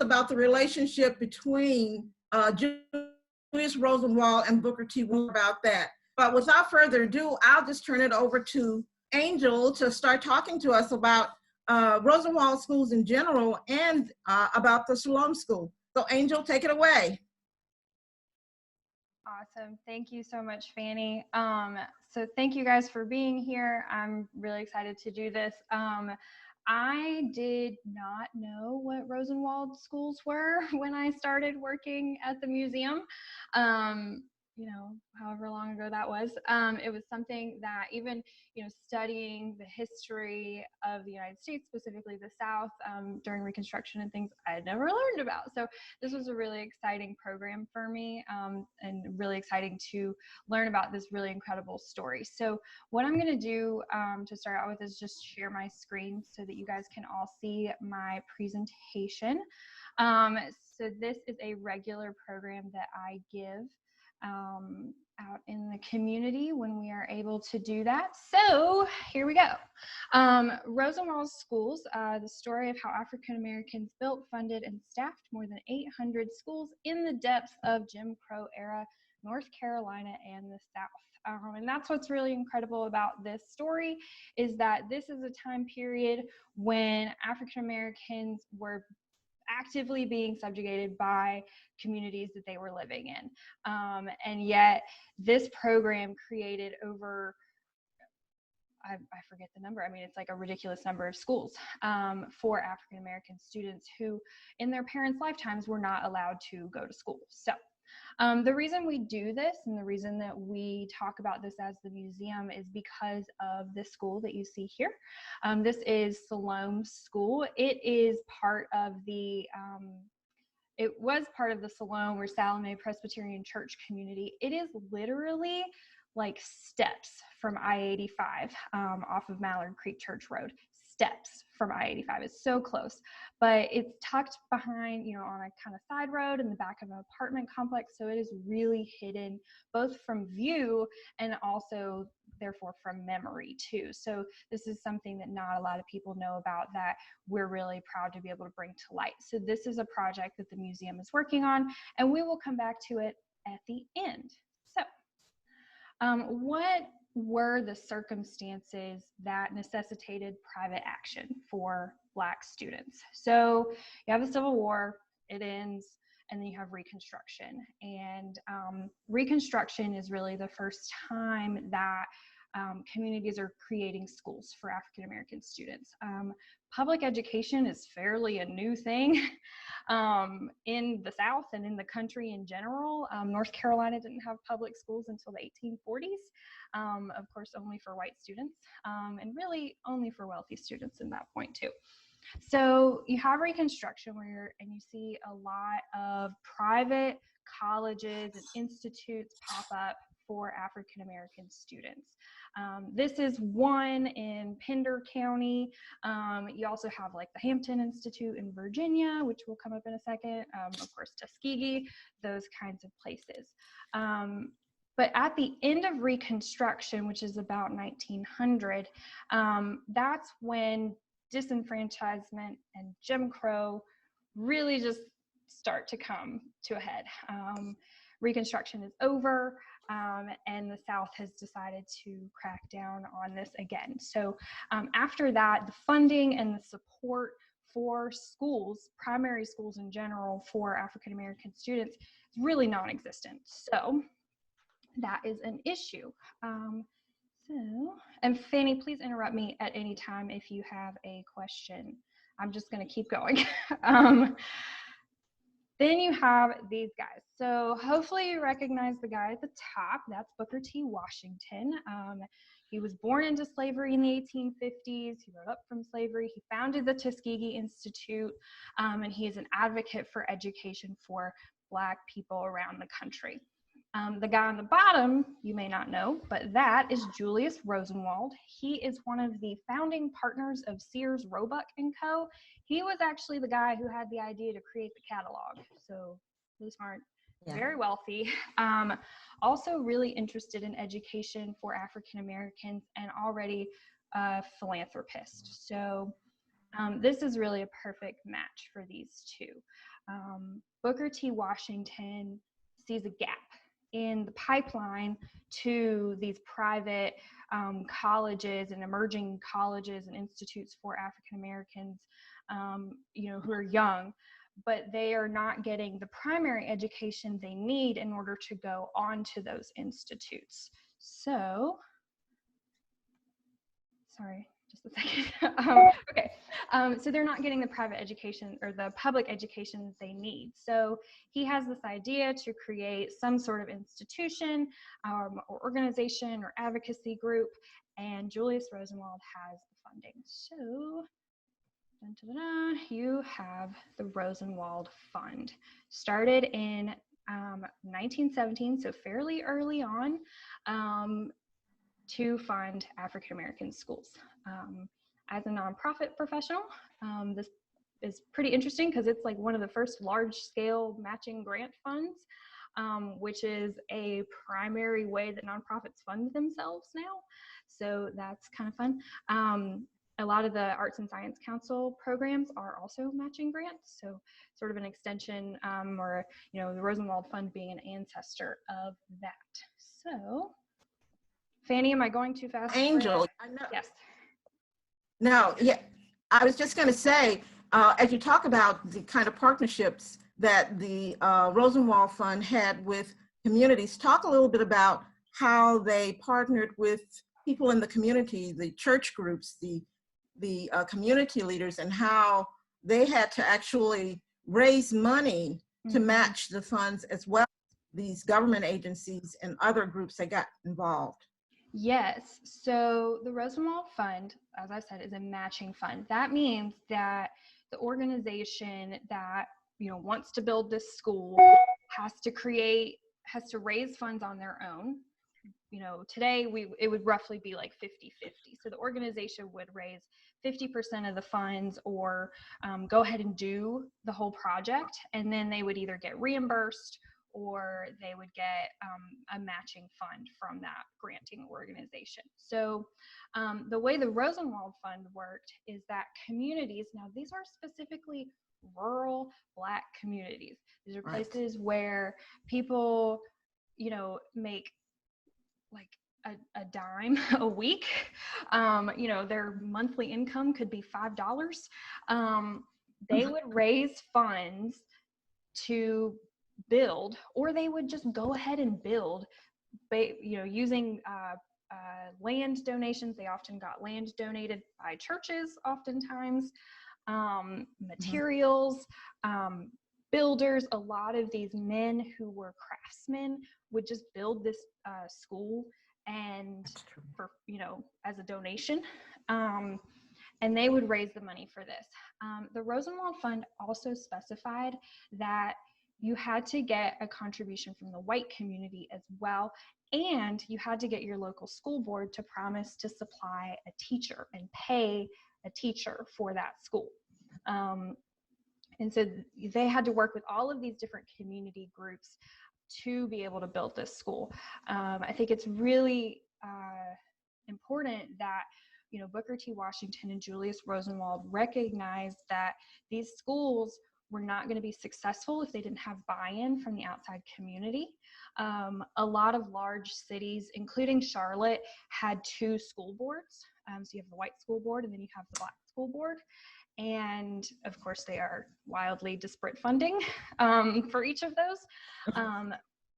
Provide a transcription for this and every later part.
about the relationship between Julius Rosenwald and Booker T. Washington about that. But without further ado, I'll just turn it over to Angel to start talking to us about Rosenwald Schools in general and about the Sloan School. So Angel, take it away. Awesome. Thank you so much, Fannie. So thank you guys for being here. I'm really excited to do this. I did not know what Rosenwald Schools were when I started working at the museum. You know, however long ago that was. It was something that even, you know, studying the history of the United States, specifically the South, during Reconstruction and things I had never learned about. So this was a really exciting program for me, and really exciting to learn about this really incredible story. So what I'm going to do to start out with is just share my screen so that you guys can all see my presentation. So this is a regular program that I give out in the community when we are able to do that. So here we go. Rosenwald Schools, the story of how African Americans built, funded, and staffed more than 800 schools in the depths of Jim Crow era North Carolina and the South. And that's what's really incredible about this story, is that this is a time period when African Americans were actively being subjugated by communities that they were living in. And yet this program created over, I forget the number, I mean, it's like a ridiculous number of schools for African American students who in their parents' lifetimes were not allowed to go to school. So the reason we do this and the reason that we talk about this as the museum is because of this school that you see here. This is Sloan School. It is part of the, it was part of the Sloan or Salome Presbyterian Church community. It is literally like steps from I-85 off of Mallard Creek Church Road. Steps from I-85. It's so close, but it's tucked behind, you know, on a kind of side road in the back of an apartment complex. So it is really hidden both from view and also therefore from memory too. So this is something that not a lot of people know about that we're really proud to be able to bring to light. So this is a project that the museum is working on, and we will come back to it at the end. So what were the circumstances that necessitated private action for Black students? So you have the Civil War, it ends, and then you have Reconstruction. And Reconstruction is really the first time that communities are creating schools for African American students. Public education is fairly a new thing in the South and in the country in general. North Carolina didn't have public schools until the 1840s, of course, only for white students, and really only for wealthy students in that point too. So you have Reconstruction where and you see a lot of private colleges and institutes pop up for African American students. This is one in Pender County. You also have like the Hampton Institute in Virginia, which will come up in a second. Of course, Tuskegee, those kinds of places. But at the end of Reconstruction, which is about 1900, that's when disenfranchisement and Jim Crow really just start to come to a head. Reconstruction is over, and the South has decided to crack down on this again. So after that, the funding and the support for schools, primary schools in general, for African American students is really non-existent. So that is an issue. And Fannie, please interrupt me at any time if you have a question. I'm just going to keep going. Then you have these guys. So hopefully you recognize the guy at the top. That's Booker T. Washington. He was born into slavery in the 1850s. He rose up from slavery. He founded the Tuskegee Institute, and he is an advocate for education for Black people around the country. The guy on the bottom, you may not know, but that is Julius Rosenwald. He is one of the founding partners of Sears, Roebuck & Co. He was actually the guy who had the idea to create the catalog. So really smart, very wealthy. Also really interested in education for African Americans and already a philanthropist. So this is really a perfect match for these two. Booker T. Washington sees a gap in the pipeline to these private colleges and emerging colleges and institutes for African Americans, who are young, but they are not getting the primary education they need in order to go on to those institutes. So, sorry, just a second. Okay, so they're not getting the private education or the public education they need. So he has this idea to create some sort of institution or organization or advocacy group, and Julius Rosenwald has the funding. So you have the Rosenwald Fund, started in 1917, so fairly early on, to fund African American schools. As a nonprofit professional, this is pretty interesting because it's like one of the first large-scale matching grant funds, which is a primary way that nonprofits fund themselves now. So that's kind of fun. A lot of the Arts and Science Council programs are also matching grants, so sort of an extension, or the Rosenwald Fund being an ancestor of that. So, Fannie, am I going too fast? Angel, I know. Yes. No, yeah, I was just going to say, as you talk about the kind of partnerships that the Rosenwald Fund had with communities, talk a little bit about how they partnered with people in the community, the church groups, the community leaders, and how they had to actually raise money to match the funds, as well as these government agencies and other groups that got involved. Yes, so the Rosenwald Fund, as I said, is a matching fund. That means that the organization that wants to build this school has to raise funds on their own. Today it would roughly be like 50-50. So the organization would raise 50% of the funds, or go ahead and do the whole project, and then they would either get reimbursed or they would get a matching fund from that granting organization. So the way the Rosenwald Fund worked is that communities, now these are specifically rural Black communities. These are places where people, make like a dime a week. Their monthly income could be $5. They would raise funds to build, or they would just go ahead and build, using land donations. They often got land donated by churches, oftentimes, materials, builders. A lot of these men who were craftsmen would just build this school, and for as a donation, and they would raise the money for this. The Rosenwald Fund also specified that you had to get a contribution from the white community as well, and you had to get your local school board to promise to supply a teacher and pay a teacher for that school. And so they had to work with all of these different community groups to be able to build this school. I think it's really important that Booker T. Washington and Julius Rosenwald recognized that these schools were not going to be successful if they didn't have buy-in from the outside community. A lot of large cities, including Charlotte, had two school boards. So you have the white school board, and then you have the Black school board. And of course, they are wildly disparate funding for each of those.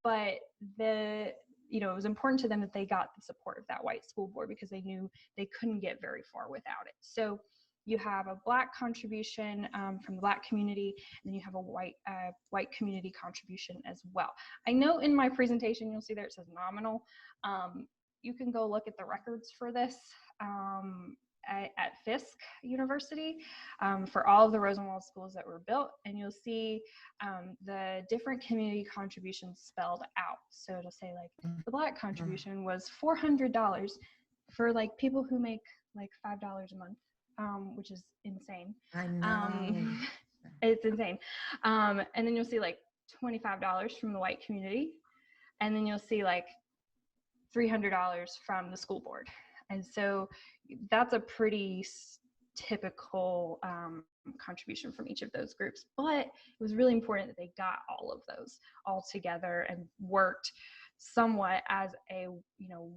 But it was important to them that they got the support of that white school board, because they knew they couldn't get very far without it. So you have a Black contribution from the Black community, and then you have a white community contribution as well. I know in my presentation, you'll see there it says nominal. You can go look at the records for this at Fisk University for all of the Rosenwald schools that were built, and you'll see the different community contributions spelled out. So it'll say like the Black contribution was $400 for like people who make like $5 a month, which is insane. I know. It's insane. And then you'll see like $25 from the white community, and then you'll see like $300 from the school board. And so that's a pretty typical contribution from each of those groups. But it was really important that they got all of those all together and worked somewhat as a,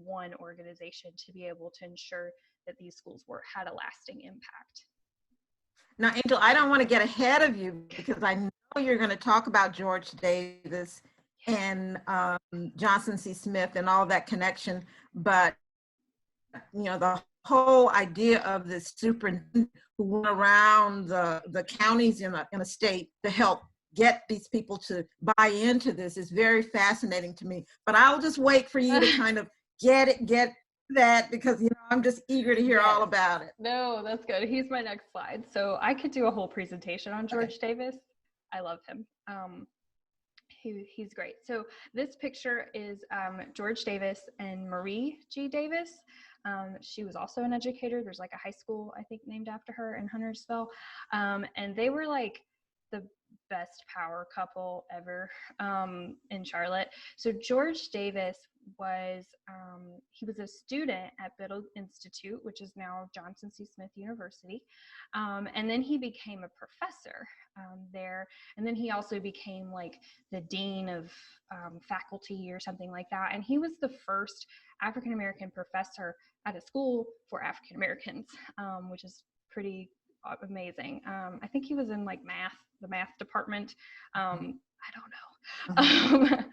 one organization to be able to ensure that these schools had a lasting impact. Now, Angel, I don't want to get ahead of you because I know you're going to talk about George Davis and Johnson C. Smith and all that connection, but the whole idea of this superintendent who went around the counties in a state to help get these people to buy into this is very fascinating to me. But I'll just wait for you to kind of get that, because I'm just eager to hear all about it. No, that's good. He's my next slide. So I could do a whole presentation on George Davis. I love him. He's great. So this picture is George Davis and Marie G. Davis. She was also an educator. There's like a high school, I think, named after her in Huntersville. And they were like the best power couple ever in Charlotte. So George Davis was a student at Biddle Institute, which is now Johnson C. Smith University. And then he became a professor there. And then he also became like the dean of faculty or something like that. And he was the first African-American professor at a school for African Americans, which is pretty amazing. I think he was in like the math department. I don't know.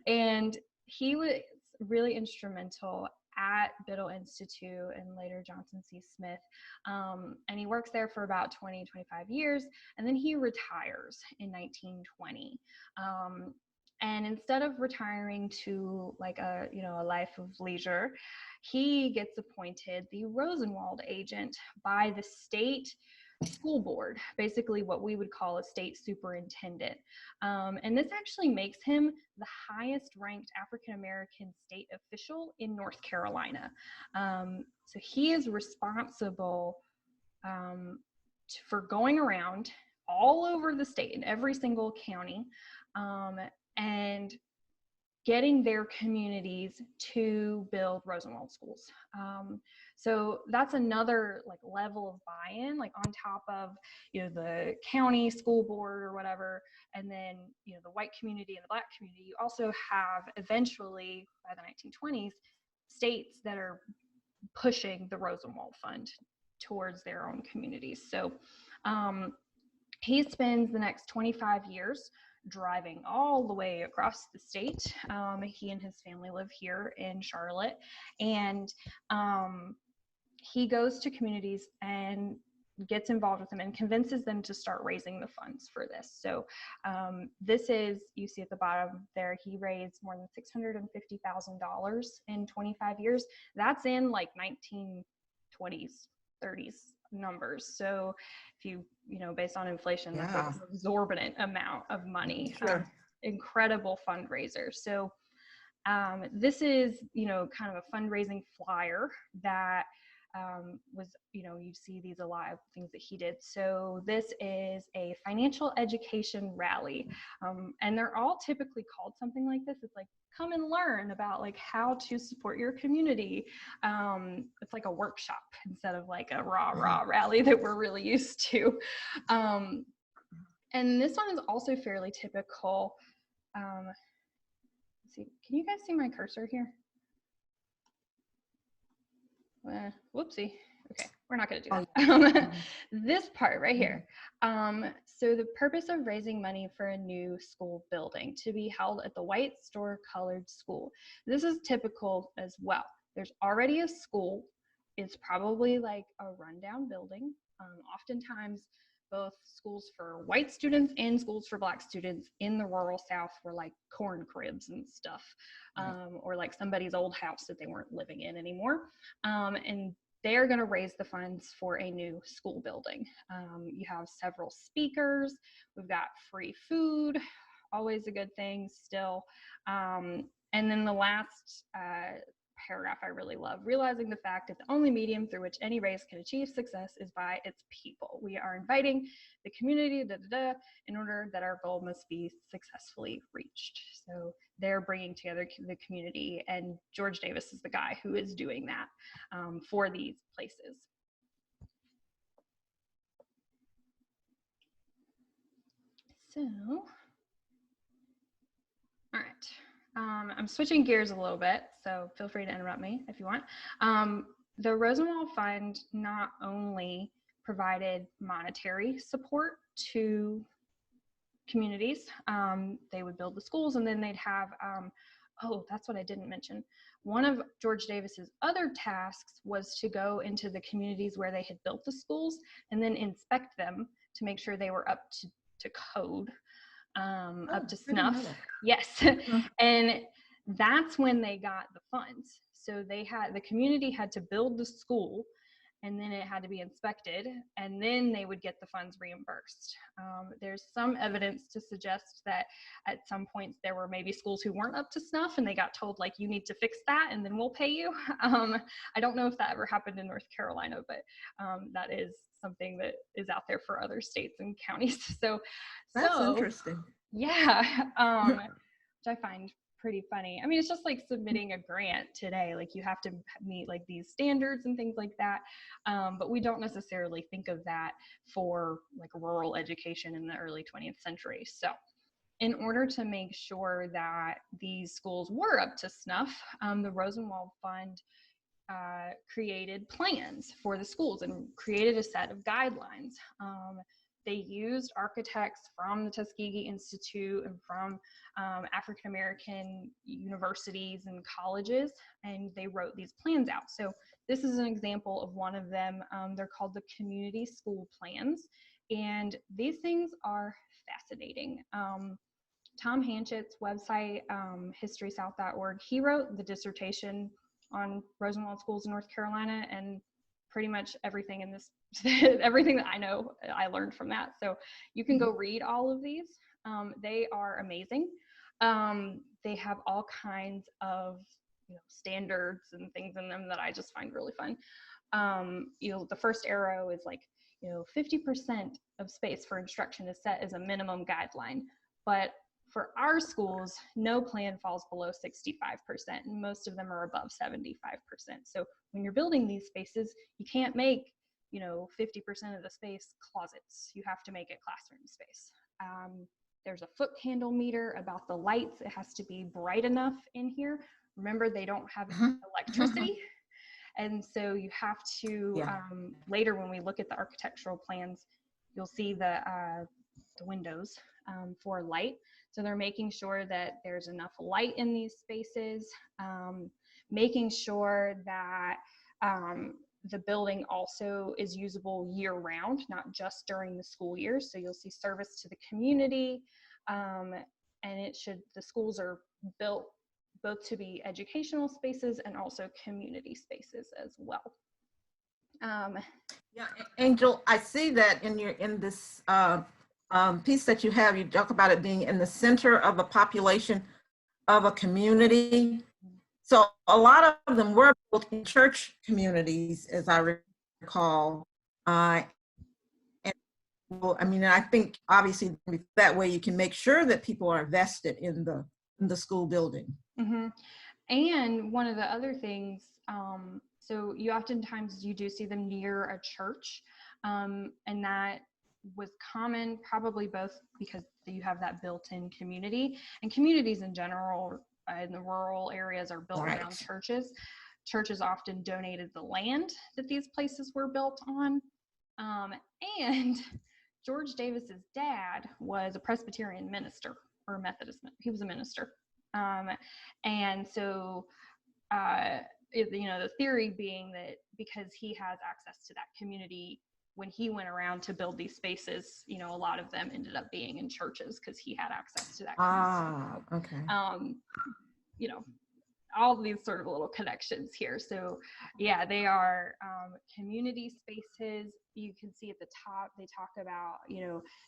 And he was really instrumental at Biddle Institute and later Johnson C. Smith. And he works there for about 25 years. And then he retires in 1920. And instead of retiring to like a life of leisure, he gets appointed the Rosenwald agent by the state school board, basically what we would call a state superintendent. And this actually makes him the highest ranked African-American state official in North Carolina. So he is responsible for going around all over the state in every single county and getting their communities to build Rosenwald schools. So that's another like level of buy-in, like on top of the county school board or whatever, and then the white community and the black community. You also have eventually by the 1920s states that are pushing the Rosenwald Fund towards their own communities. So he spends the next 25 years driving all the way across the state. He and his family live here in Charlotte, and he goes to communities and gets involved with them and convinces them to start raising the funds for this. So this is, you see at the bottom there, he raised more than $650,000 in 25 years. That's in like 1920s, 30s numbers. So if you based on inflation, that's like an exorbitant amount of money. Sure. Incredible fundraiser. So this is kind of a fundraising flyer that was you see these a lot of things that he did. So this is a financial education rally, and they're all typically called something like this. It's like, come and learn about like how to support your community. It's like a workshop instead of like a rah rally that we're really used to. And this one is also fairly typical. Let's see, can you guys see my cursor here? Whoopsie. Okay, we're not going to do that. This part right here. So the purpose of raising money for a new school building to be held at the White Store Colored School. This is typical as well. There's already a school. It's probably like a rundown building. Oftentimes, both schools for white students and schools for black students in the rural South were like corn cribs and stuff, or like somebody's old house that they weren't living in anymore. And they're going to raise the funds for a new school building. You have several speakers. We've got free food, always a good thing still. And then the last paragraph I really love, realizing the fact that the only medium through which any race can achieve success is by its people. We are inviting the community in order that our goal must be successfully reached. So they're bringing together the community, and George Davis is the guy who is doing that for these places. So, all right. I'm switching gears a little bit, so feel free to interrupt me if you want. The Rosenwald Fund not only provided monetary support to communities, they would build the schools, and then they'd have, oh, that's what I didn't mention. One of George Davis's other tasks was to go into the communities where they had built the schools and then inspect them to make sure they were up to code, up to snuff. Yes. And that's when they got the funds. So the community had to build the school, and then it had to be inspected, and then they would get the funds reimbursed. There's some evidence to suggest that at some points there were maybe schools who weren't up to snuff, and they got told, like, you need to fix that and then we'll pay you. I don't know if that ever happened in North Carolina, but that is something that is out there for other states and counties. That's interesting. Yeah, which I find pretty funny. I mean, it's just like submitting a grant today. Like, you have to meet like these standards and things like that. But we don't necessarily think of that for like rural education in the early 20th century. So in order to make sure that these schools were up to snuff, the Rosenwald Fund created plans for the schools and created a set of guidelines. They used architects from the Tuskegee Institute and from African American universities and colleges, and they wrote these plans out. So this is an example of one of them. They're called the Community School Plans, and these things are fascinating. Tom Hanchett's website, historysouth.org, he wrote the dissertation on Rosenwald Schools in North Carolina, and pretty much everything in this, everything that I know, I learned from that. So you can go read all of these. They are amazing. They have all kinds of standards and things in them that I just find really fun. The first arrow is like, 50% of space for instruction is set as a minimum guideline, but for our schools, no plan falls below 65%, and most of them are above 75%. So when you're building these spaces, you can't make 50% of the space closets. You have to make it classroom space. There's a foot candle meter about the lights. It has to be bright enough in here. Remember, they don't have electricity. And so you have to, later when we look at the architectural plans, you'll see the windows for light. So they're making sure that there's enough light in these spaces, making sure that the building also is usable year round, not just during the school year. So you'll see service to the community, and the schools are built both to be educational spaces and also community spaces as well. Yeah, Angel, I see that in this piece that you have, you talk about it being in the center of a population of a community. So a lot of them were built in church communities, as I recall. I think obviously that way you can make sure that people are vested in the school building. Mm-hmm. And one of the other things, so oftentimes you do see them near a church, and that was common probably both because you have that built-in community, and communities in general in the rural areas are built around churches. Churches often donated the land that these places were built on. And George Davis's dad was a Presbyterian minister or a Methodist. He was a minister. And so, the theory being that because he has access to that community, when he went around to build these spaces, a lot of them ended up being in churches because he had access to that community. Okay. All these sort of little connections here. So yeah, they are community spaces. You can see at the top, they talk about,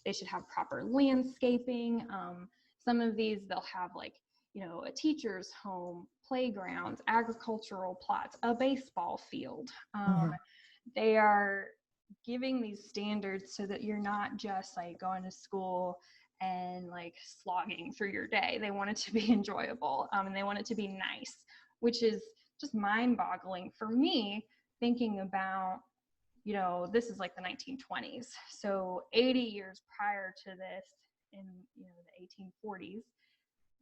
they should have proper landscaping. Some of these, they'll have like, a teacher's home, playgrounds, agricultural plots, a baseball field. They are giving these standards so that you're not just like going to school and like slogging through your day. They want it to be enjoyable, and they want it to be nice, which is just mind-boggling for me, thinking about, this is like the 1920s. So 80 years prior to this, in the 1840s.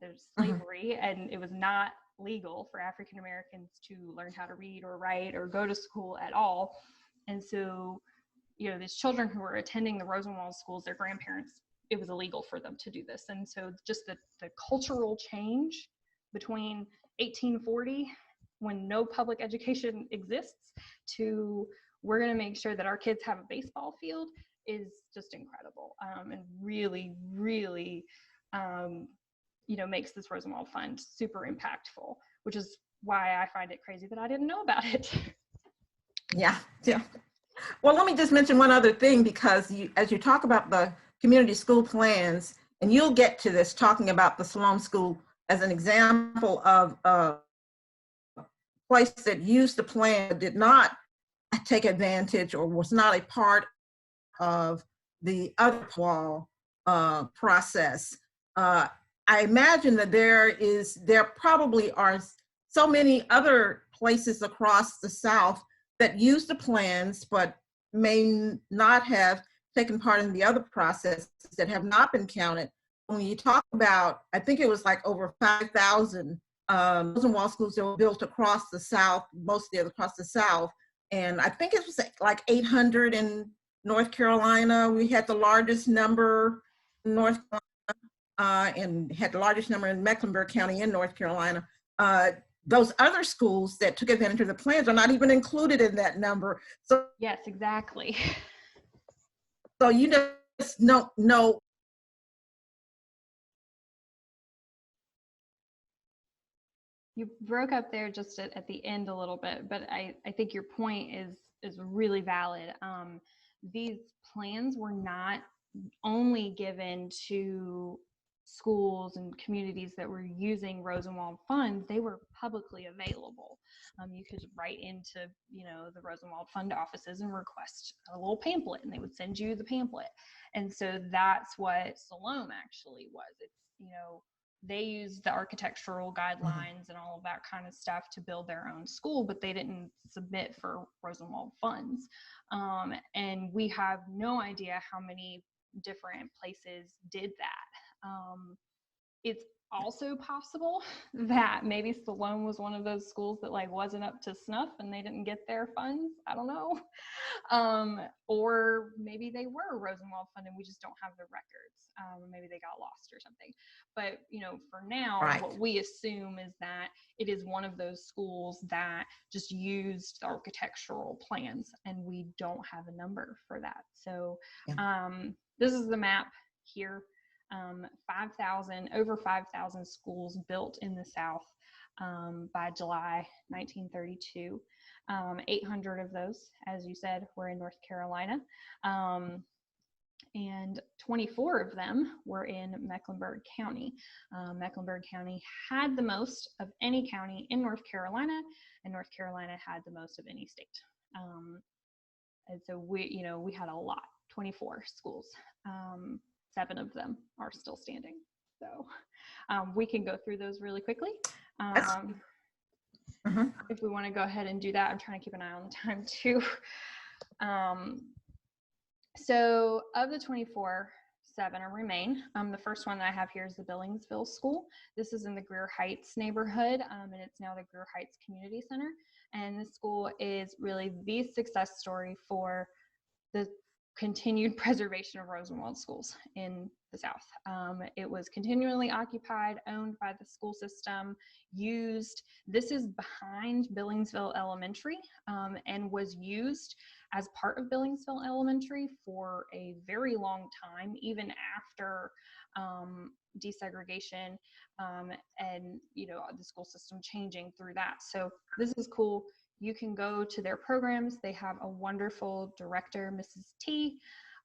There's slavery, and it was not legal for African Americans to learn how to read or write or go to school at all. And so, these children who were attending the Rosenwald schools, their grandparents, it was illegal for them to do this. And so just the cultural change between 1840, when no public education exists, to we're going to make sure that our kids have a baseball field is just incredible, and really, really, makes this Rosenwald Fund super impactful, which is why I find it crazy that I didn't know about it. Yeah. Well, let me just mention one other thing, because as you talk about the community school plans, and you'll get to this talking about the Sloan School as an example of a place that used the plan but did not take advantage or was not a part of the other wall process. I imagine that there probably are so many other places across the South that use the plans but may not have taken part in the other processes that have not been counted. When you talk about, I think it was like over 5,000 Rosenwald schools that were built across the South, mostly across the South. And I think it was like 800 in North Carolina. We had the largest number in North Carolina, and had the largest number in Mecklenburg County in North Carolina. Those other schools that took advantage of the plans are not even included in that number. So yes, exactly. So you just know. You broke up there just at the end a little bit, but I think your point is really valid. These plans were not only given to schools and communities that were using Rosenwald funds, they were publicly available. You could write into the Rosenwald Fund offices and request a little pamphlet, and they would send you the pamphlet. And so that's what Sloan actually was. It's they used the architectural guidelines and all of that kind of stuff to build their own school, but they didn't submit for Rosenwald funds. And we have no idea how many different places did that. It's also possible that maybe Sloan was one of those schools that wasn't up to snuff and they didn't get their funds. I don't know. Or maybe they were Rosenwald Fund and we just don't have the records. Maybe they got lost or something. But for now, right. What we assume is that it is one of those schools that just used the architectural plans, and we don't have a number for that. So this is the map here. Over 5,000 schools built in the South by July 1932. 800 of those, as you said, were in North Carolina. And 24 of them were in Mecklenburg County. Mecklenburg County had the most of any county in North Carolina, and North Carolina had the most of any state. And so we had a lot, 24 schools. 7 of them are still standing. So we can go through those really quickly. If we want to go ahead and do that, I'm trying to keep an eye on the time too. So of the 24, 7 remain. The first one that I have here is the Billingsville School. This is in the Greer Heights neighborhood, and it's now the Greer Heights Community Center. And this school is really the success story for the continued preservation of Rosenwald schools in the South. It was continually occupied, owned by the school system, used. This is behind Billingsville Elementary, and was used as part of Billingsville Elementary for a very long time, even after desegregation and the school system changing through that. So this is cool. You can go to their programs. They have a wonderful director, Mrs. T,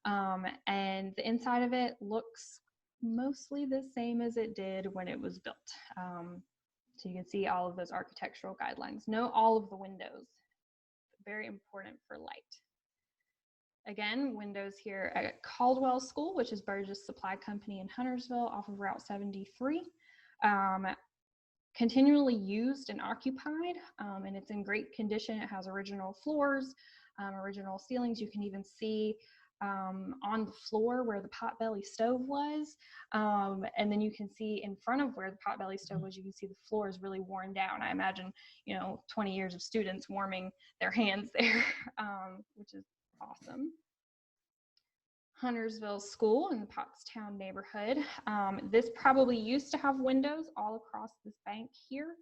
and the inside of it looks mostly the same as it did when it was built. So you can see all of those architectural guidelines. Note all of the windows, very important for light. Again, windows here at Caldwell School, which is Burgess Supply Company in Huntersville off of Route 73. Continually used and occupied, and it's in great condition. It has original floors, original ceilings. You can even see on the floor where the potbelly stove was. And then you can see in front of where the potbelly stove was, you can see the floor is really worn down. I imagine, 20 years of students warming their hands there, which is awesome. Huntersville School in the Pottstown neighborhood. This probably used to have windows all across this bank here,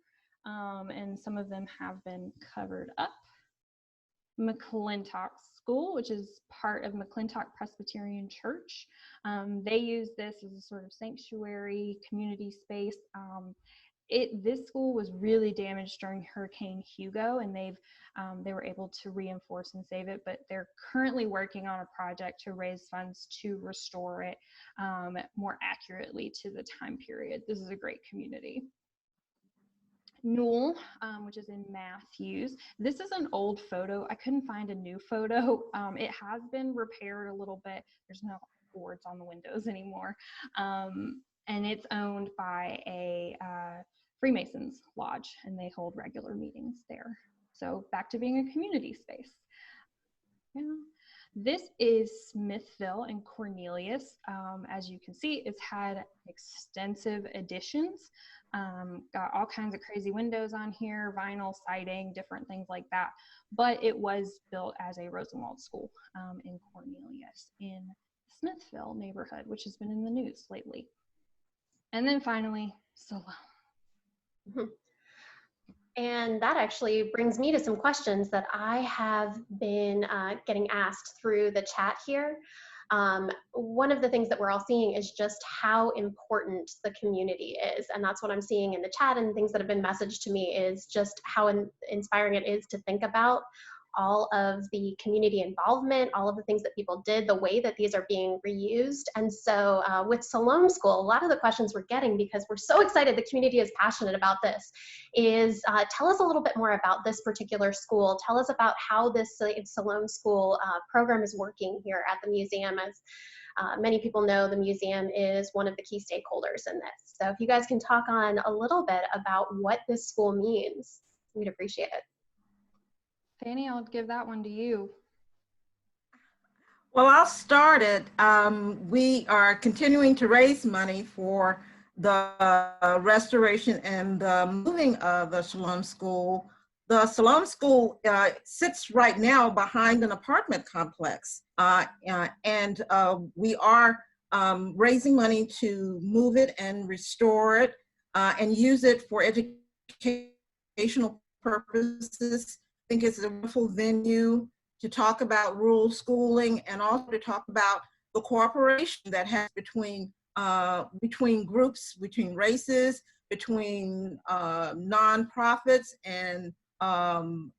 and some of them have been covered up. McClintock School, which is part of McClintock Presbyterian Church. They use this as a sort of sanctuary community space. This school was really damaged during Hurricane Hugo, and they were able to reinforce and save it, but they're currently working on a project to raise funds to restore it more accurately to the time period. This is a great community. Newell, which is in Matthews. This is an old photo. I couldn't find a new photo. It has been repaired a little bit. There's no boards on the windows anymore. And it's owned by a Freemasons lodge, and they hold regular meetings there. So back to being a community space. Yeah. This is Smithville and Cornelius. As you can see, it's had extensive additions. Got all kinds of crazy windows on here, vinyl siding, different things like that. But it was built as a Rosenwald school in Cornelius in Smithville neighborhood, which has been in the news lately. And then finally, Sloan. And that actually brings me to some questions that I have been getting asked through the chat here. One of the things that we're all seeing is just how important the community is. And that's what I'm seeing in the chat, and things that have been messaged to me is just how inspiring it is to think about all of the community involvement, all of the things that people did, the way that these are being reused. And so with Sloan School, a lot of the questions we're getting, because we're so excited, the community is passionate about this, is tell us a little bit more about this particular school. Tell us about how this Sloan School program is working here at the museum. As many people know, the museum is one of the key stakeholders in this. So if you guys can talk on a little bit about what this school means, we'd appreciate it. Fannie, I'll give that one to you. Well, I'll start it. We are continuing to raise money for the restoration and the moving of the Sloan School. The Sloan School sits right now behind an apartment complex, and we are raising money to move it and restore it and use it for educational purposes. I think it's a wonderful venue to talk about rural schooling, and also to talk about the cooperation that has between groups, between races, between nonprofits and other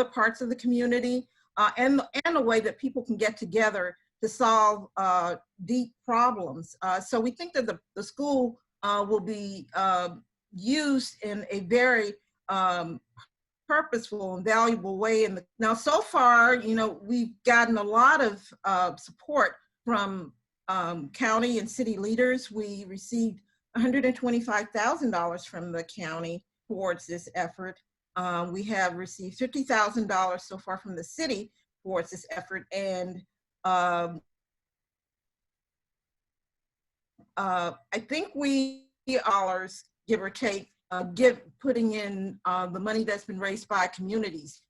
parts of the community, and the way that people can get together to solve deep problems. So we think that the school will be used in a very purposeful and valuable way. Now, so far, we've gotten a lot of support from county and city leaders. We received $125,000 from the county towards this effort. We have received $50,000 so far from the city towards this effort, and I think we dollars, give or take, putting in the money that's been raised by communities,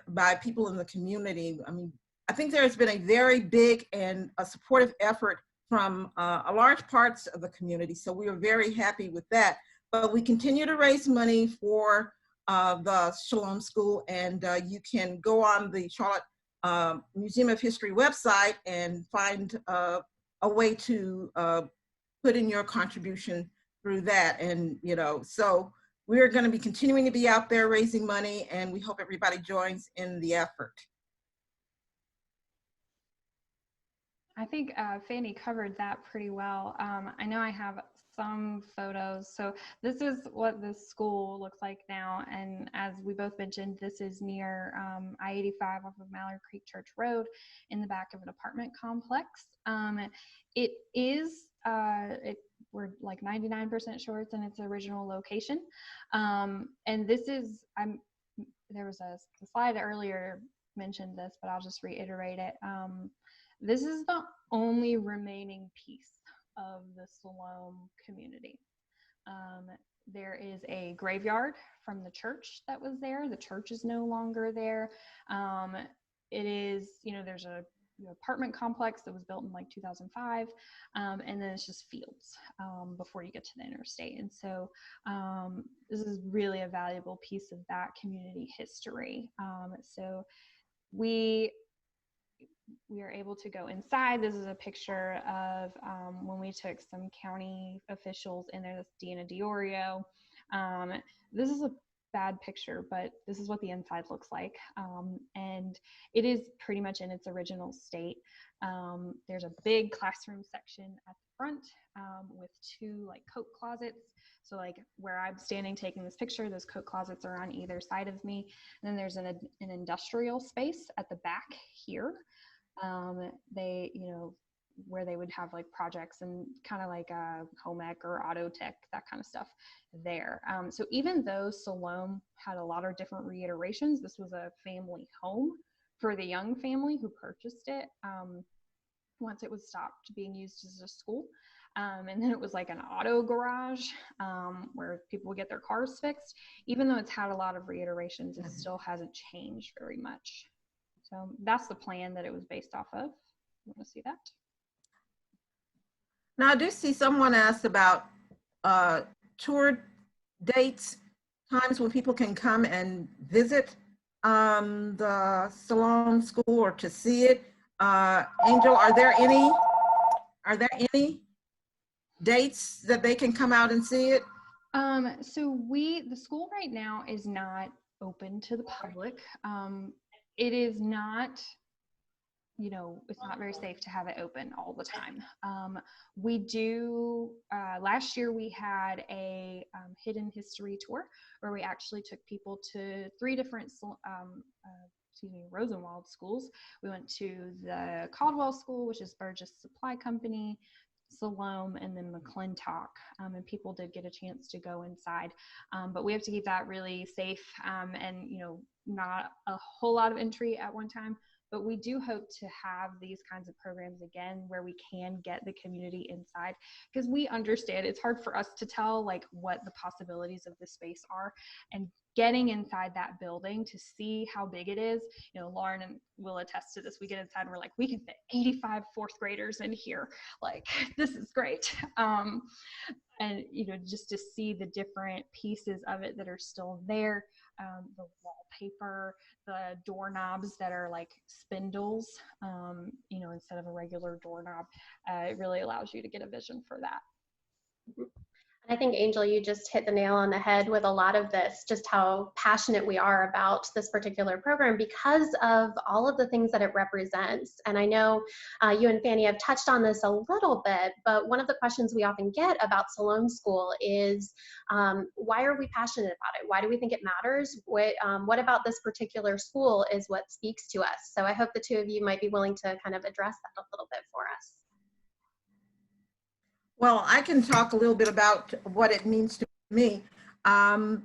by people in the community. I mean, I think there has been a very big and a supportive effort from a large parts of the community. So we are very happy with that. But we continue to raise money for the Sloan School, and you can go on the Charlotte Museum of History website and find a way to put in your contribution through that. And so we're going to be continuing to be out there raising money, and we hope everybody joins in the effort. I think Fannie covered that pretty well. I know I have some photos. So this is what this school looks like now. And as we both mentioned, this is near I-85 off of Mallard Creek Church Road in the back of an apartment complex. It is, we're like 99% sure it's in its original location. And this is, there was a slide earlier mentioned this, but I'll just reiterate it. This is the only remaining piece of the Sloan community. There is a graveyard from the church that was there. The church is no longer there. It is, there's a apartment complex that was built in like 2005, and then it's just fields before you get to the interstate. And so this is really a valuable piece of that community history. So we are able to go inside. This is a picture of when we took some county officials in there. That's Deanna Diorio. This is a bad picture, but this is what the inside looks like. And it is pretty much in its original state. There's a big classroom section at the front with two like coat closets. So like where I'm standing taking this picture, those coat closets are on either side of me. And then there's an industrial space at the back here. They, where they would have like projects and kind of like a home ec or auto tech, that kind of stuff there. So even though Sloan had a lot of different reiterations, this was a family home for the young family who purchased it once it was stopped being used as a school. And then it was like an auto garage where people would get their cars fixed. Even though it's had a lot of reiterations, it still hasn't changed very much. So that's the plan that it was based off of. You want to see that? Now, I do see someone asked about tour dates, times when people can come and visit the Sloan School or to see it. Angel, are there any dates that they can come out and see it? So the school right now is not open to the public. It is not, it's not very safe to have it open all the time. We do, last year we had a hidden history tour where we actually took people to 3 different, Rosenwald schools. We went to the Caldwell School, which is Burgess Supply Company, Sloan, and then McClintock, and people did get a chance to go inside, but we have to keep that really safe, and not a whole lot of entry at one time. But we do hope to have these kinds of programs again where we can get the community inside, because we understand it's hard for us to tell like what the possibilities of the space are, and getting inside that building to see how big it is. Lauren and will attest to this. We get inside and we're like, we can fit 85 fourth graders in here. Like, this is great. And just to see the different pieces of it that are still there, the wallpaper, the doorknobs that are like spindles, instead of a regular doorknob, it really allows you to get a vision for that. I think, Angel, you just hit the nail on the head with a lot of this, just how passionate we are about this particular program because of all of the things that it represents. And I know you and Fannie have touched on this a little bit, but one of the questions we often get about Sloan School is, why are we passionate about it? Why do we think it matters? What about this particular school is what speaks to us? So I hope the two of you might be willing to kind of address that a little bit for us. Well, I can talk a little bit about what it means to me. I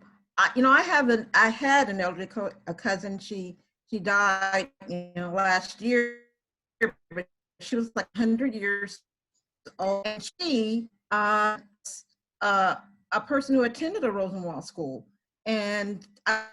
had an elderly cousin. She died, last year, but she was like 100 years old, and she a person who attended a Rosenwald school, and I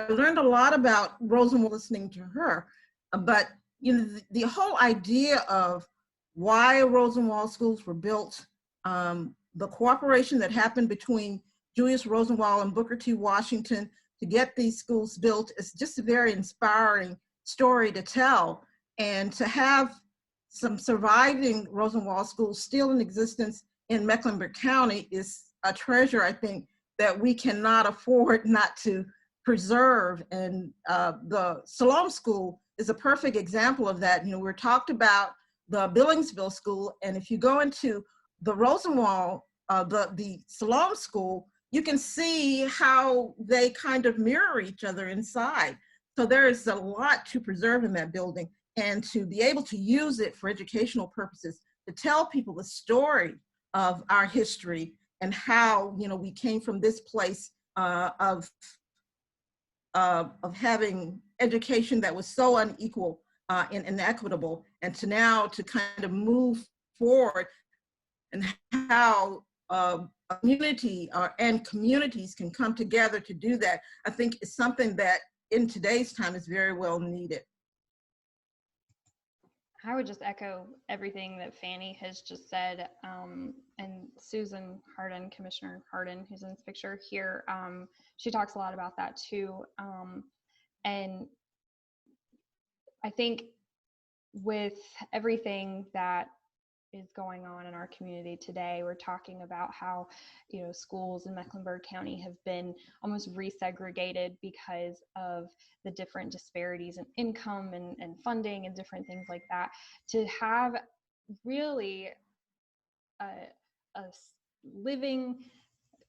learned a lot about Rosenwald listening to her. But the whole idea of why Rosenwald schools were built, the cooperation that happened between Julius Rosenwald and Booker T. Washington to get these schools built is just a very inspiring story to tell. And to have some surviving Rosenwald schools still in existence in Mecklenburg County is a treasure, I think, that we cannot afford not to preserve. And the Sloan School is a perfect example of that. We're talked about the Billingsville School, and if you go into the Rosenwald, the Sloan School, you can see how they kind of mirror each other inside. So there is a lot to preserve in that building, and to be able to use it for educational purposes, to tell people the story of our history and how we came from this place of having education that was so unequal and inequitable, and to now to kind of move forward and how a community and communities can come together to do that, I think is something that in today's time is very well needed. I would just echo everything that Fannie has just said, and Susan Hardin, Commissioner Hardin, who's in this picture here, she talks a lot about that too. And I think with everything that is going on in our community today, we're talking about how, you know, schools in Mecklenburg County have been almost resegregated because of the different disparities in income and funding and different things like that. To have really a living,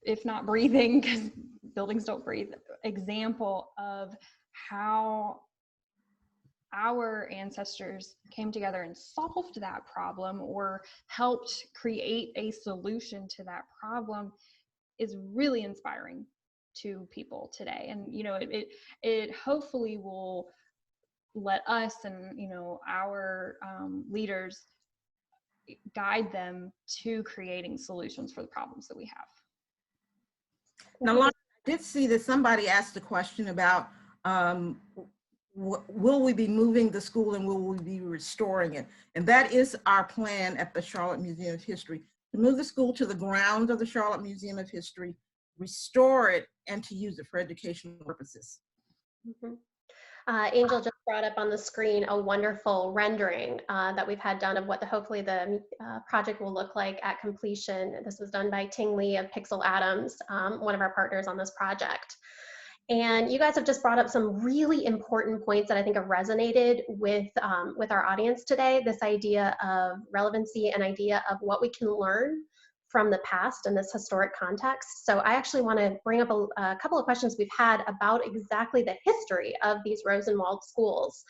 if not breathing, because buildings don't breathe, example of how our ancestors came together and solved that problem or helped create a solution to that problem is really inspiring to people today. And, you know, it hopefully will let us and, you know, our leaders guide them to creating solutions for the problems that we have. Now, Lauren, I did see that somebody asked a question about will we be moving the school and will we be restoring it? And that is our plan at the Charlotte Museum of History, to move the school to the grounds of the Charlotte Museum of History, restore it, and to use it for educational purposes. Mm-hmm. Angel just brought up on the screen a wonderful rendering that we've had done of what hopefully the project will look like at completion. This was done by Ting Lee of Pixel Atoms, one of our partners on this project. And you guys have just brought up some really important points that I think have resonated with our audience today. This idea of relevancy and idea of what we can learn from the past in this historic context. So I actually want to bring up a couple of questions we've had about exactly the history of these Rosenwald schools.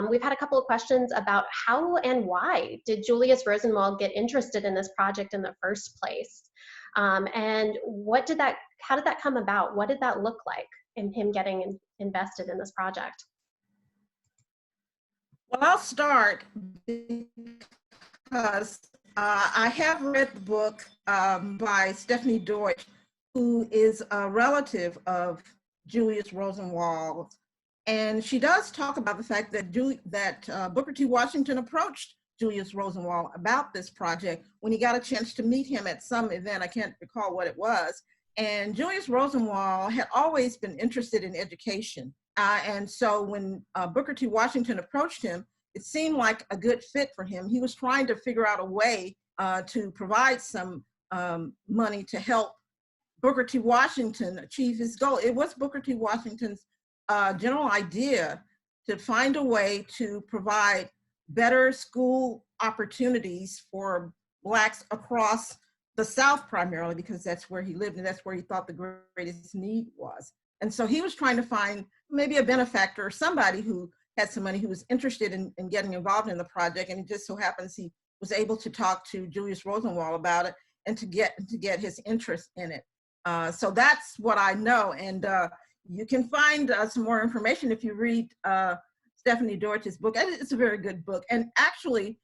We've had a couple of questions about how and why did Julius Rosenwald get interested in this project in the first place? And how did that come about? What did that look like in him getting invested in this project? Well, I'll start because I have read the book by Stephanie Deutsch, who is a relative of Julius Rosenwald. And she does talk about the fact that Booker T. Washington approached Julius Rosenwald about this project when he got a chance to meet him at some event. I can't recall what it was. And Julius Rosenwald had always been interested in education. And so when Booker T. Washington approached him, it seemed like a good fit for him. He was trying to figure out a way to provide some money to help Booker T. Washington achieve his goal. It was Booker T. Washington's general idea to find a way to provide better school opportunities for Blacks across the South primarily, because that's where he lived and that's where he thought the greatest need was. And so he was trying to find maybe a benefactor or somebody who had some money, who was interested in getting involved in the project. And it just so happens he was able to talk to Julius Rosenwald about it and to get his interest in it. So that's what I know. And you can find some more information if you read Stephanie Deutsch's book. It's a very good book. And actually,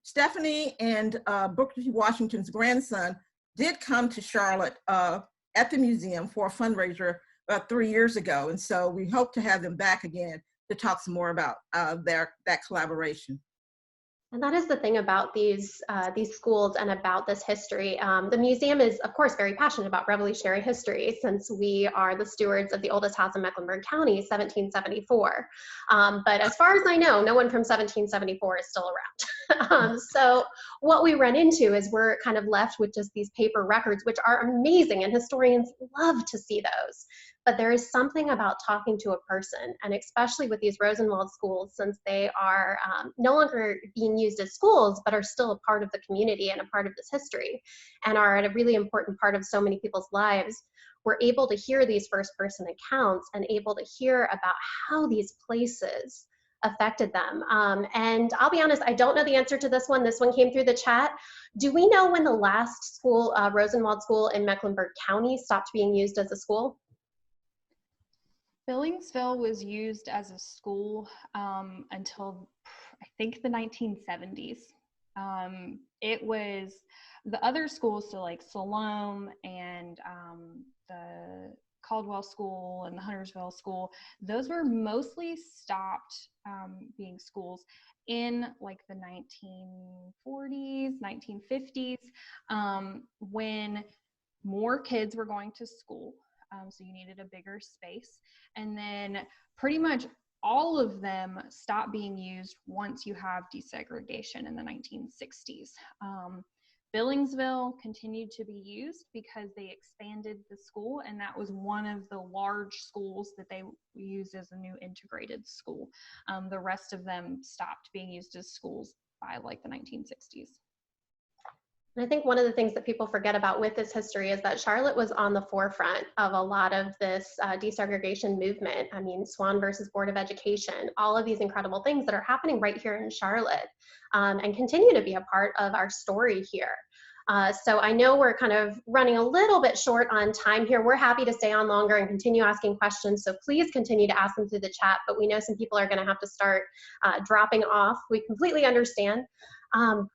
Stephanie and Booker T. Washington's grandson did come to Charlotte at the museum for a fundraiser about 3 years ago. And so we hope to have them back again to talk some more about that collaboration. And that is the thing about these schools and about this history. The museum is, of course, very passionate about Revolutionary history, since we are the stewards of the oldest house in Mecklenburg County, 1774. But as far as I know, no one from 1774 is still around. So what we run into is we're kind of left with just these paper records, which are amazing, and historians love to see those. But there is something about talking to a person, and especially with these Rosenwald schools, since they are no longer being used as schools, but are still a part of the community and a part of this history, and are a really important part of so many people's lives. We're able to hear these first-person accounts and able to hear about how these places affected them. And I'll be honest, I don't know the answer to this one. This one came through the chat. Do we know when the last school, Rosenwald School in Mecklenburg County, stopped being used as a school? Billingsville was used as a school until I think the 1970s. It was the other schools, so like Sloan and the Caldwell School and the Huntersville School, those were mostly stopped being schools in like the 1940s, 1950s, when more kids were going to school. So you needed a bigger space. And then pretty much all of them stopped being used once you have desegregation in the 1960s. Billingsville continued to be used because they expanded the school, and that was one of the large schools that they used as a new integrated school. The rest of them stopped being used as schools by like the 1960s. And I think one of the things that people forget about with this history is that Charlotte was on the forefront of a lot of this desegregation movement. I mean, Swan versus Board of Education, all of these incredible things that are happening right here in Charlotte and continue to be a part of our story here. So I know we're kind of running a little bit short on time here. We're happy to stay on longer and continue asking questions. So please continue to ask them through the chat, but we know some people are going to have to start dropping off. We completely understand.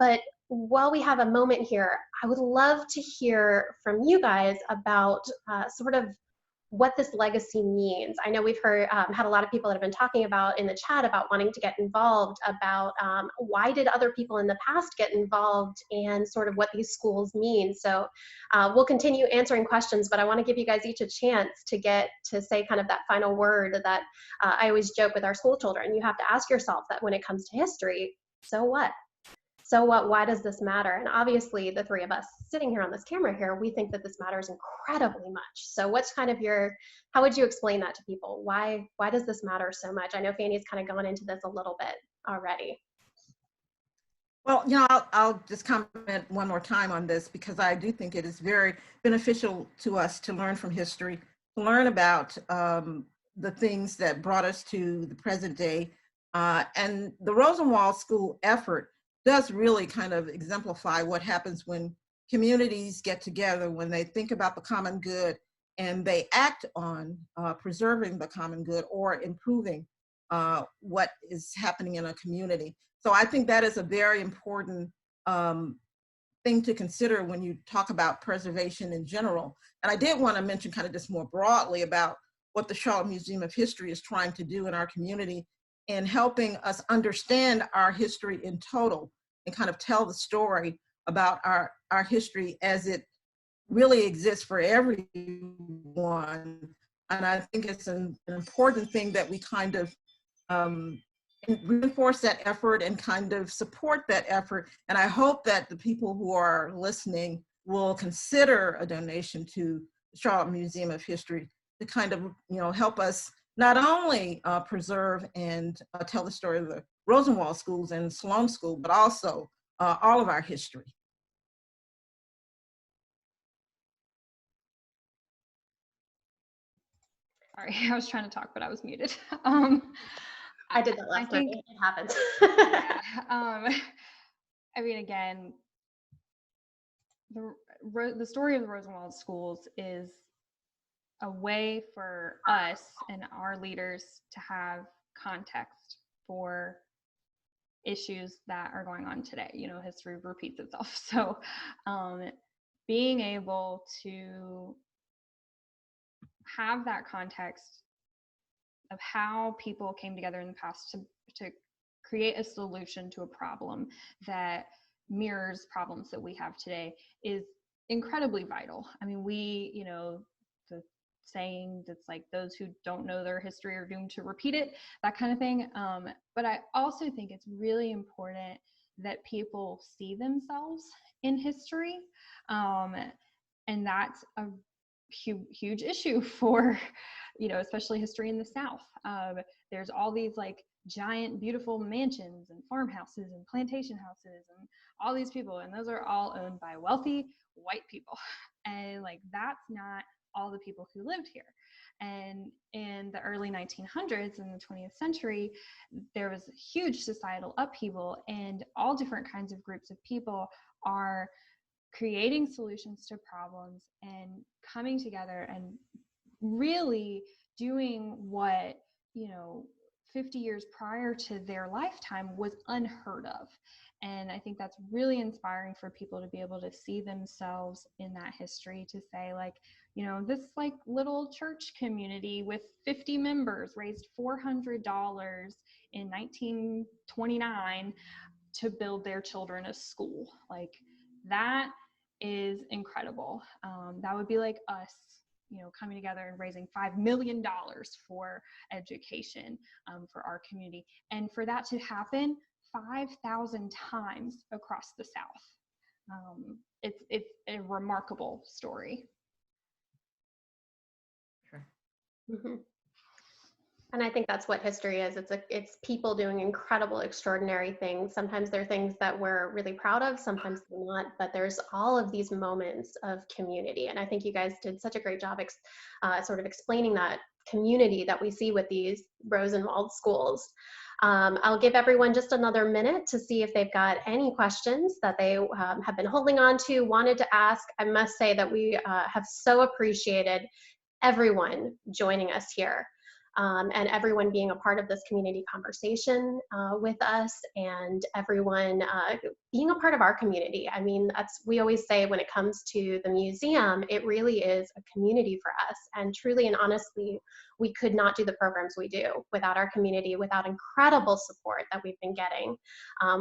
But while we have a moment here, I would love to hear from you guys about sort of what this legacy means. I know we've heard, had a lot of people that have been talking about in the chat about wanting to get involved, about why did other people in the past get involved, and sort of what these schools mean. So we'll continue answering questions, but I want to give you guys each a chance to get to say kind of that final word that I always joke with our school children. You have to ask yourself that when it comes to history, so what? So what, why does this matter? And obviously the three of us sitting here on this camera here, we think that this matters incredibly much. So what's kind of how would you explain that to people? Why does this matter so much? I know Fannie's kind of gone into this a little bit already. Well, I'll just comment one more time on this, because I do think it is very beneficial to us to learn from history, to learn about the things that brought us to the present day. And the Rosenwald School effort does really kind of exemplify what happens when communities get together, when they think about the common good and they act on preserving the common good or improving what is happening in a community. So I think that is a very important thing to consider when you talk about preservation in general. And I did want to mention kind of just more broadly about what the Charlotte Museum of History is trying to do in our community in helping us understand our history in total and kind of tell the story about our history as it really exists for everyone. And I think it's an important thing that we kind of reinforce that effort and kind of support that effort. And I hope that the people who are listening will consider a donation to the Charlotte Museum of History to kind of, help us not only preserve and tell the story of the Rosenwald Schools and Sloan School, but also all of our history. Sorry, I was trying to talk, but I was muted. I did that last night. It happens. I mean, again, the story of the Rosenwald Schools is a way for us and our leaders to have context for issues that are going on today. History repeats itself. So being able to have that context of how people came together in the past to create a solution to a problem that mirrors problems that we have today is incredibly vital. I mean, the saying that's like, those who don't know their history are doomed to repeat it, that kind of thing. But I also think it's really important that people see themselves in history. And that's a huge issue for, especially history in the South. There's all these like giant, beautiful mansions and farmhouses and plantation houses and all these people, and those are all owned by wealthy white people. And like, that's not all the people who lived here. And in the early 1900s, in the 20th century, there was huge societal upheaval, and all different kinds of groups of people are creating solutions to problems and coming together and really doing what, 50 years prior to their lifetime was unheard of. And I think that's really inspiring for people to be able to see themselves in that history, to say, like, this like little church community with 50 members raised $400 in 1929 to build their children a school. Like, that is incredible. That would be like us, coming together and raising $5 million for education for our community. And for that to happen 5,000 times across the South. It's a remarkable story. Sure. Mm-hmm. And I think that's what history is. It's people doing incredible, extraordinary things. Sometimes they're things that we're really proud of, sometimes they're not, but there's all of these moments of community. And I think you guys did such a great job sort of explaining that community that we see with these Rosenwald schools. I'll give everyone just another minute to see if they've got any questions that they have been holding on to, wanted to ask. I must say that we have so appreciated everyone joining us here. And everyone being a part of this community conversation with us, and everyone being a part of our community. I mean, we always say when it comes to the museum, it really is a community for us. And truly and honestly, we could not do the programs we do without our community, without incredible support that we've been getting.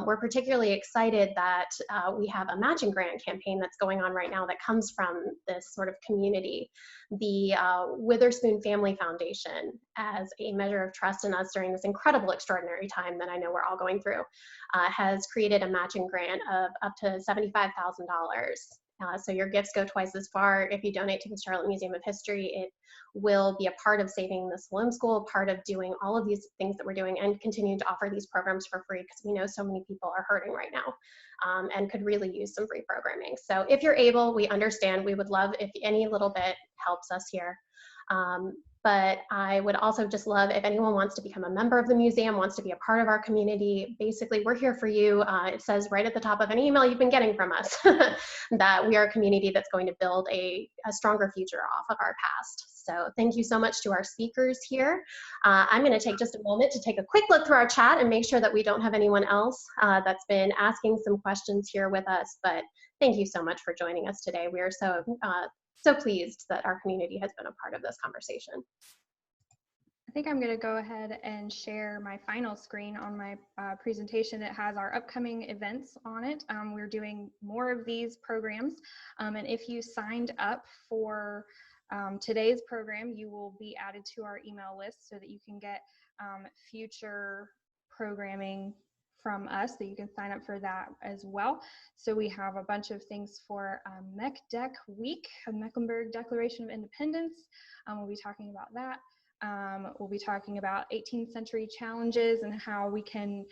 We're particularly excited that we have a matching grant campaign that's going on right now that comes from this sort of community. The Witherspoon Family Foundation, as a measure of trust in us during this incredible, extraordinary time that I know we're all going through, has created a matching grant of up to $75,000. So your gifts go twice as far. If you donate to the Charlotte Museum of History, it will be a part of saving the Sloan School, part of doing all of these things that we're doing, and continuing to offer these programs for free, because we know so many people are hurting right now and could really use some free programming. So if you're able, we understand. We would love if any little bit helps us here. But I would also just love if anyone wants to become a member of the museum, wants to be a part of our community. Basically, we're here for you. It says right at the top of any email you've been getting from us that we are a community that's going to build a stronger future off of our past. So thank you so much to our speakers here. I'm going to take just a moment to take a quick look through our chat and make sure that we don't have anyone else that's been asking some questions here with us. But thank you so much for joining us today. We are so pleased that our community has been a part of this conversation. I think I'm going to go ahead and share my final screen on my presentation. It has our upcoming events on it. We're doing more of these programs. And if you signed up for today's program, you will be added to our email list so that you can get future programming from us, that you can sign up for that as well. So we have a bunch of things for MECDEC Week, Mecklenburg Declaration of Independence. We'll be talking about that. We'll be talking about 18th century challenges and how we can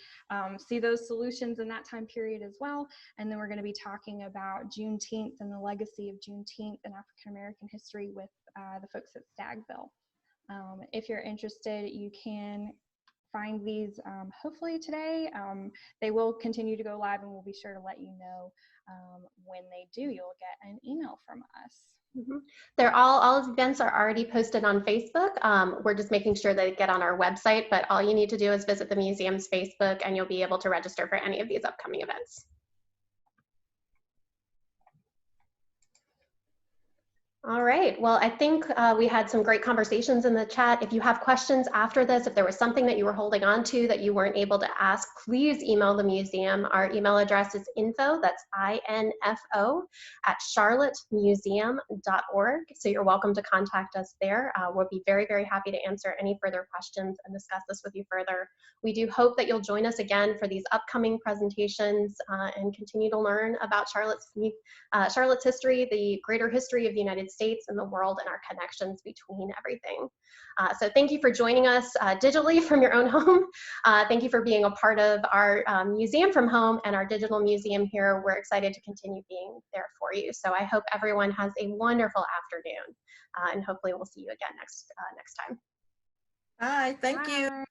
see those solutions in that time period as well. And then we're going to be talking about Juneteenth and the legacy of Juneteenth and African American history with the folks at Stagville. If you're interested, you can find these hopefully today. They will continue to go live, and we'll be sure to let you know when they do. You'll get an email from us. Mm-hmm. They're all of the events are already posted on Facebook. We're just making sure they get on our website, but all you need to do is visit the museum's Facebook and you'll be able to register for any of these upcoming events. All right, well, I think we had some great conversations in the chat. If you have questions after this, if there was something that you were holding on to that you weren't able to ask, please email the museum. Our email address is info, that's INFO, @charlottemuseum.org. So you're welcome to contact us there. We'll be very, very happy to answer any further questions and discuss this with you further. We do hope that you'll join us again for these upcoming presentations and continue to learn about Charlotte's history, the greater history of the United States and the world, and our connections between everything. So thank you for joining us digitally from your own home. Thank you for being a part of our museum from home and our digital museum here. We're excited to continue being there for you. So I hope everyone has a wonderful afternoon, and hopefully we'll see you again next time. Bye. Thank you. Bye.